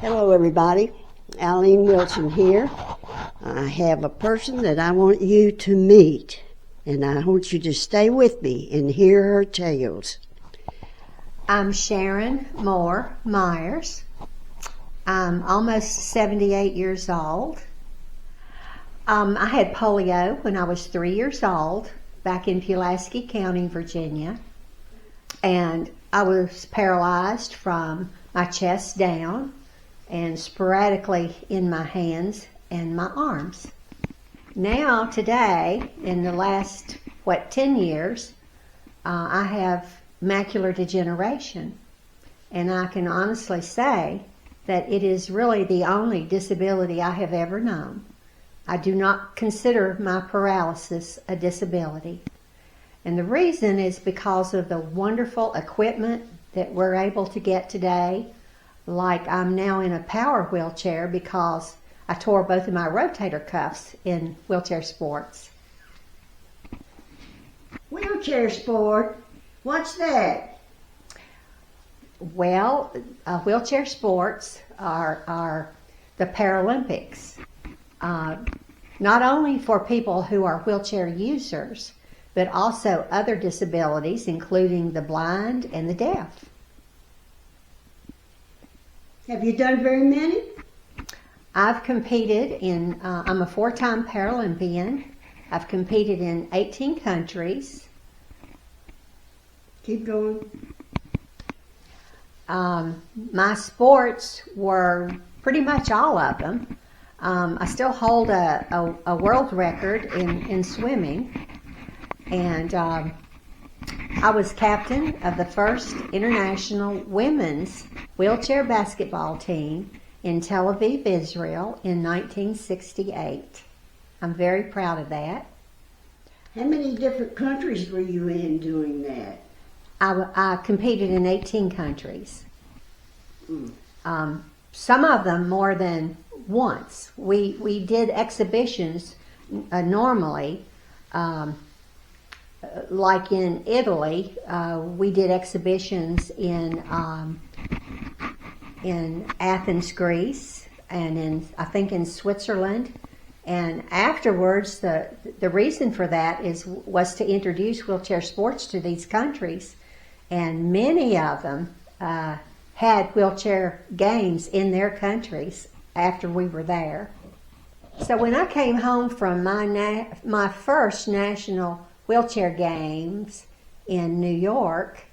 Hello everybody, Aleen Wilson here. I have a person that I want you to meet, and I want you to stay with me and hear her tales. I'm Sharon Moore Myers. I'm almost 78 years old. I had polio when I was 3 years old back in Pulaski County, Virginia, and I was paralyzed from my chest down and sporadically in my hands and my arms. Now, today, in the last, 10 years, I have macular degeneration. And I can honestly say that it is really the only disability I have ever known. I do not consider my paralysis a disability. And the reason is because of the wonderful equipment that we're able to get today. Like I'm now in a power wheelchair because I tore both of my rotator cuffs in wheelchair sports. Wheelchair sport? What's that? Well, wheelchair sports are the Paralympics. Not only for people who are wheelchair users, but also other disabilities, including the blind and the deaf. Have you done very many? I've competed in, I'm a 4-time Paralympian. I've competed in 18 countries. Keep going. My sports were pretty much all of them. I still hold a world record in swimming. And I was captain of the first international women's wheelchair basketball team in Tel Aviv, Israel in 1968. I'm very proud of that. How many different countries were you in doing that? I competed in 18 countries. Some of them more than once. We did exhibitions normally. Like in Italy, we did exhibitions in Athens, Greece, and I think in Switzerland. And afterwards, the reason for that was to introduce wheelchair sports to these countries, and many of them had wheelchair games in their countries after we were there. So when I came home from my first national wheelchair games in New York,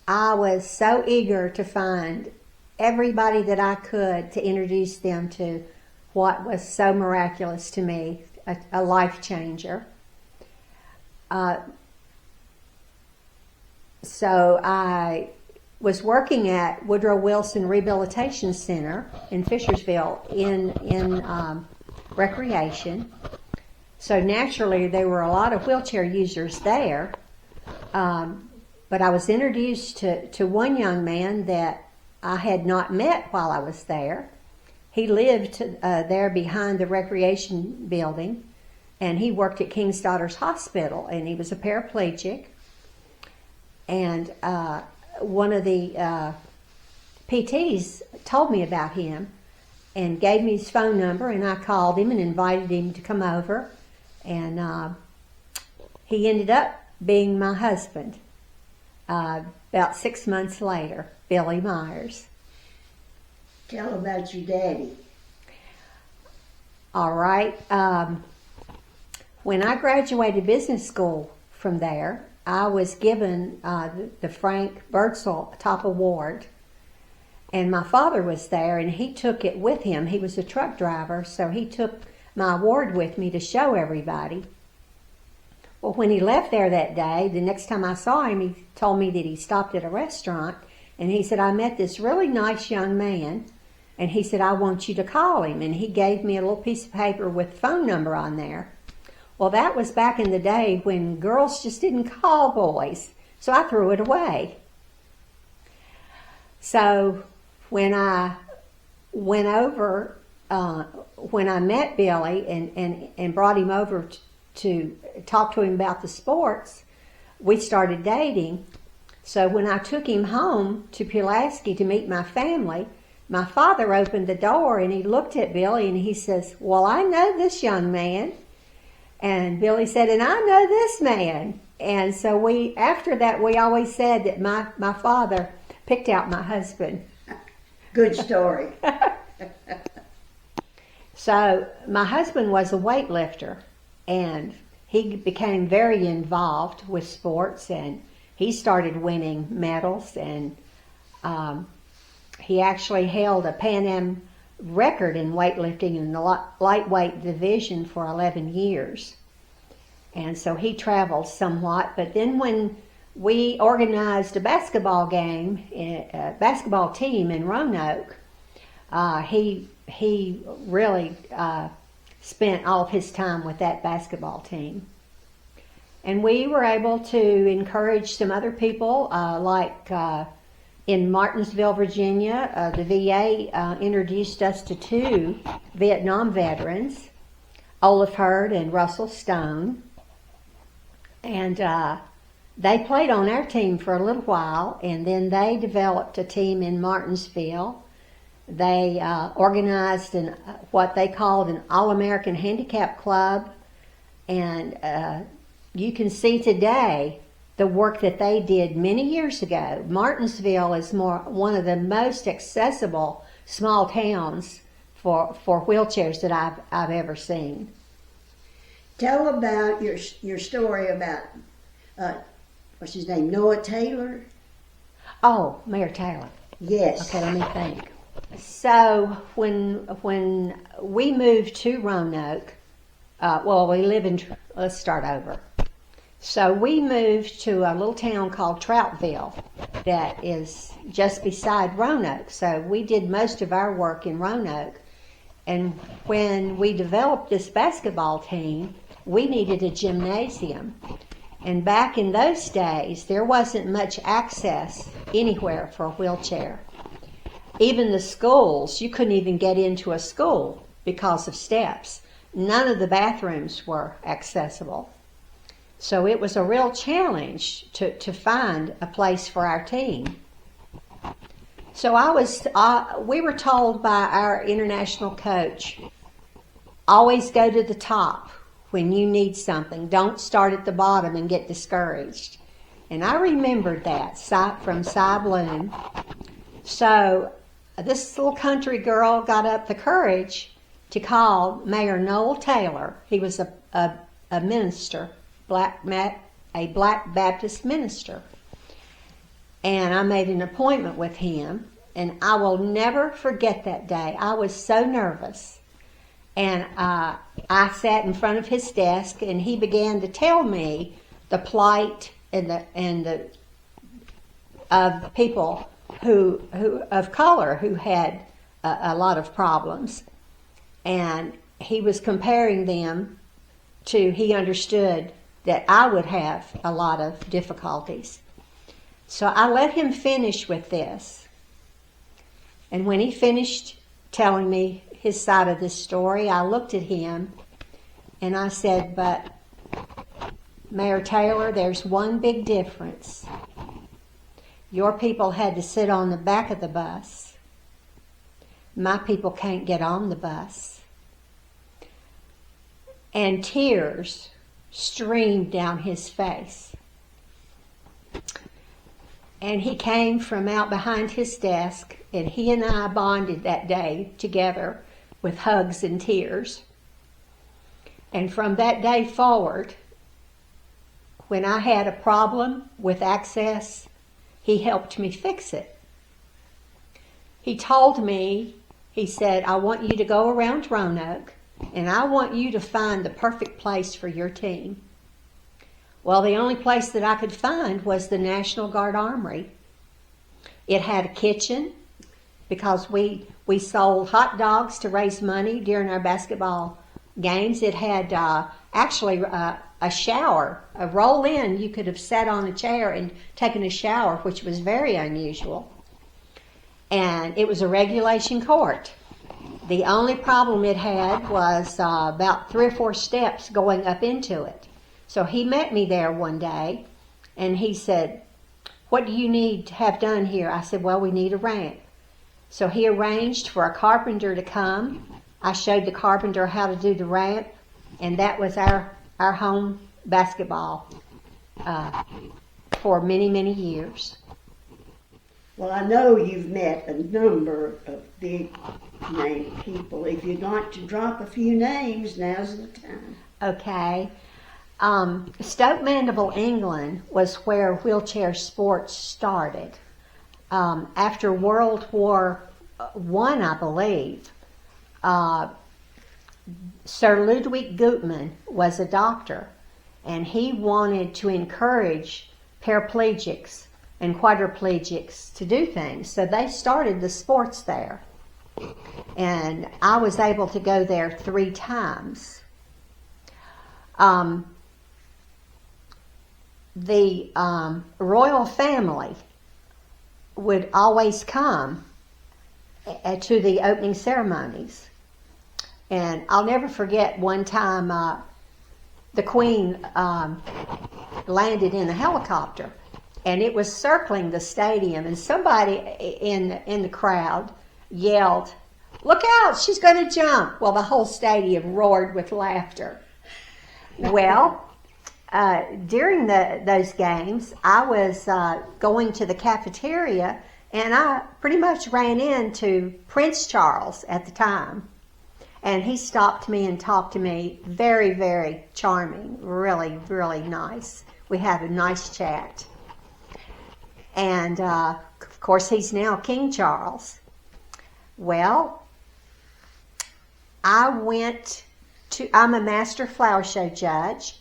I was so eager to find everybody that I could to introduce them to what was so miraculous to me, a life changer. So I was working at Woodrow Wilson Rehabilitation Center in Fishersville in recreation. So naturally, there were a lot of wheelchair users there, but I was introduced to one young man that I had not met while I was there. He lived there behind the recreation building, and he worked at King's Daughters Hospital, and he was a paraplegic. And one of the PTs told me about him and gave me his phone number, and I called him and invited him to come over. And he ended up being my husband about 6 months later, Billy Myers. Tell about your daddy. All right. When I graduated business school from there, I was given the Frank Birdsall Top Award. And my father was there, and he took it with him. He was a truck driver, so he took my award with me to show everybody. Well, when he left there that day, the next time I saw him, he told me that he stopped at a restaurant, and he said, I met this really nice young man, and he said, I want you to call him. And he gave me a little piece of paper with a phone number on there. Well, that was back in the day when girls just didn't call boys, so I threw it away. So when I went over, when I met Billy and brought him over to talk to him about the sports, we started dating. So when I took him home to Pulaski to meet my family my father opened the door and he looked at Billy and he says, "Well, I know this young man." And Billy said, "And I know this man." And so after that, we always said that my father picked out my husband. Good story. So my husband was a weightlifter, and he became very involved with sports, and he started winning medals, and he actually held a Pan Am record in weightlifting in the lightweight division for 11 years. And so he traveled somewhat, but then when we organized a basketball game, a basketball team in Roanoke, he really spent all of his time with that basketball team. And we were able to encourage some other people, like in Martinsville, Virginia, the VA introduced us to 2 Vietnam veterans, Olaf Hurd and Russell Stone. And they played on our team for a little while, and then they developed a team in Martinsville. They organized what they called an All-American Handicap Club, and you can see today the work that they did many years ago. Martinsville is one of the most accessible small towns for wheelchairs that I've ever seen. Tell about your story about, what's his name, Noah Taylor? Oh, Mayor Taylor. Yes. Okay, let me think. So when we moved to Roanoke, let's start over. So we moved to a little town called Troutville that is just beside Roanoke. So we did most of our work in Roanoke. And when we developed this basketball team, we needed a gymnasium. And back in those days, there wasn't much access anywhere for a wheelchair. Even the schools, you couldn't even get into a school because of steps. None of the bathrooms were accessible. So it was a real challenge to find a place for our team. So we were told by our international coach, always go to the top when you need something. Don't start at the bottom and get discouraged. And I remembered that from Cy Bloom. So this little country girl got up the courage to call Mayor Noel Taylor. He was a minister, a black Baptist minister. And I made an appointment with him, and I will never forget that day. I was so nervous. And I sat in front of his desk, and he began to tell me the plight of people who of color who had a lot of problems. And he was comparing them to, he understood that I would have a lot of difficulties. So I let him finish with this. And when he finished telling me his side of this story, I looked at him and I said, "But Mayor Taylor, there's one big difference. Your people had to sit on the back of the bus. My people can't get on the bus." And tears streamed down his face. And he came from out behind his desk, and he and I bonded that day together with hugs and tears. And from that day forward, when I had a problem with access, he helped me fix it. He told me, he said, "I want you to go around Roanoke, and I want you to find the perfect place for your team." Well, the only place that I could find was the National Guard Armory. It had a kitchen because we sold hot dogs to raise money during our basketball games. It had actually a shower, a roll-in. You could have sat on a chair and taken a shower, which was very unusual. And it was a regulation court. The only problem it had was about 3 or 4 steps going up into it. So he met me there one day, and he said, "What do you need to have done here?" I said, "Well, we need a ramp." So he arranged for a carpenter to come. I showed the carpenter how to do the ramp, and that was our home basketball for many, many years. Well, I know you've met a number of big name people. If you'd like to drop a few names, now's the time. Okay. Stoke Mandeville, England was where wheelchair sports started. After World War I, I believe, Sir Ludwig Gutmann was a doctor, and he wanted to encourage paraplegics and quadriplegics to do things. So they started the sports there. And I was able to go there 3 times. The royal family would always come to the opening ceremonies. And I'll never forget one time the Queen landed in a helicopter, and it was circling the stadium, and somebody in the crowd yelled, "Look out, she's going to jump." Well, the whole stadium roared with laughter. Well, during those games, I was going to the cafeteria, and I pretty much ran into Prince Charles at the time. And he stopped me and talked to me. Very, very charming. Really, really nice. We had a nice chat. And, of course, he's now King Charles. Well, I'm a master flower show judge,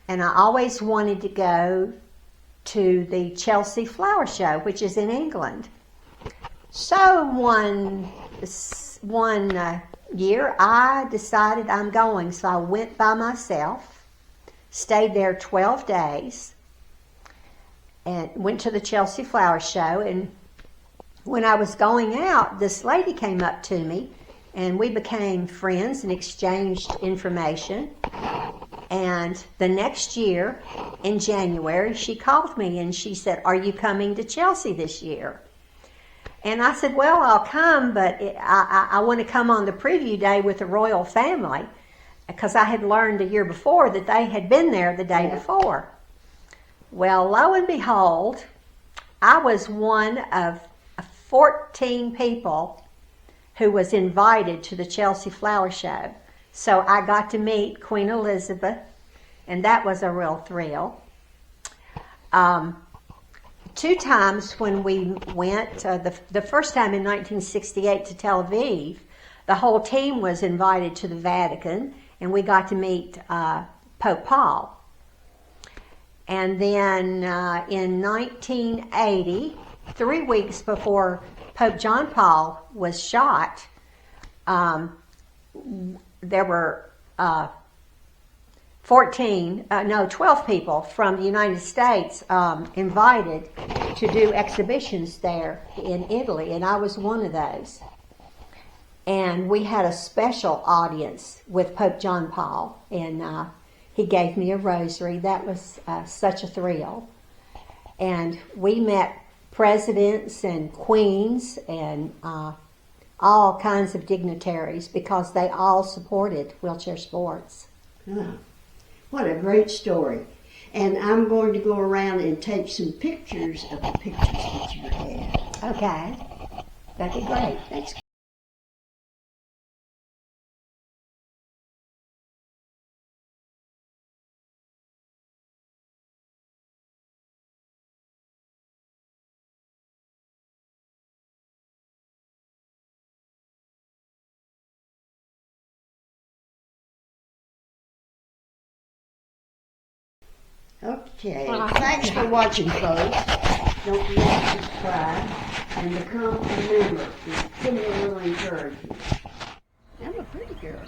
and I always wanted to go to the Chelsea Flower Show, which is in England. So one year I decided I'm going, so I went by myself, stayed there 12 days, and went to the Chelsea Flower Show. And when I was going out, this lady came up to me, and we became friends and exchanged information. And the next year, in January, she called me and she said, "Are you coming to Chelsea this year?" And I said, "Well, I'll come, but I want to come on the preview day with the royal family," because I had learned the year before that they had been there the day before. Well, lo and behold, I was one of 14 people who was invited to the Chelsea Flower Show. So I got to meet Queen Elizabeth, and that was a real thrill. 2 times when we went, the first time in 1968 to Tel Aviv, the whole team was invited to the Vatican, and we got to meet Pope Paul. And then in 1980, 3 weeks before Pope John Paul was shot, there were 12 people from the United States invited to do exhibitions there in Italy, and I was one of those. And we had a special audience with Pope John Paul, and he gave me a rosary. That was such a thrill. And we met presidents and queens and all kinds of dignitaries because they all supported wheelchair sports. Oh, what a great story. And I'm going to go around and take some pictures of the pictures that you had. Okay, that'd be great. Thanks. Okay, thanks for watching, folks. Don't forget to subscribe and become a member. It's a little encouragement. I'm a pretty girl.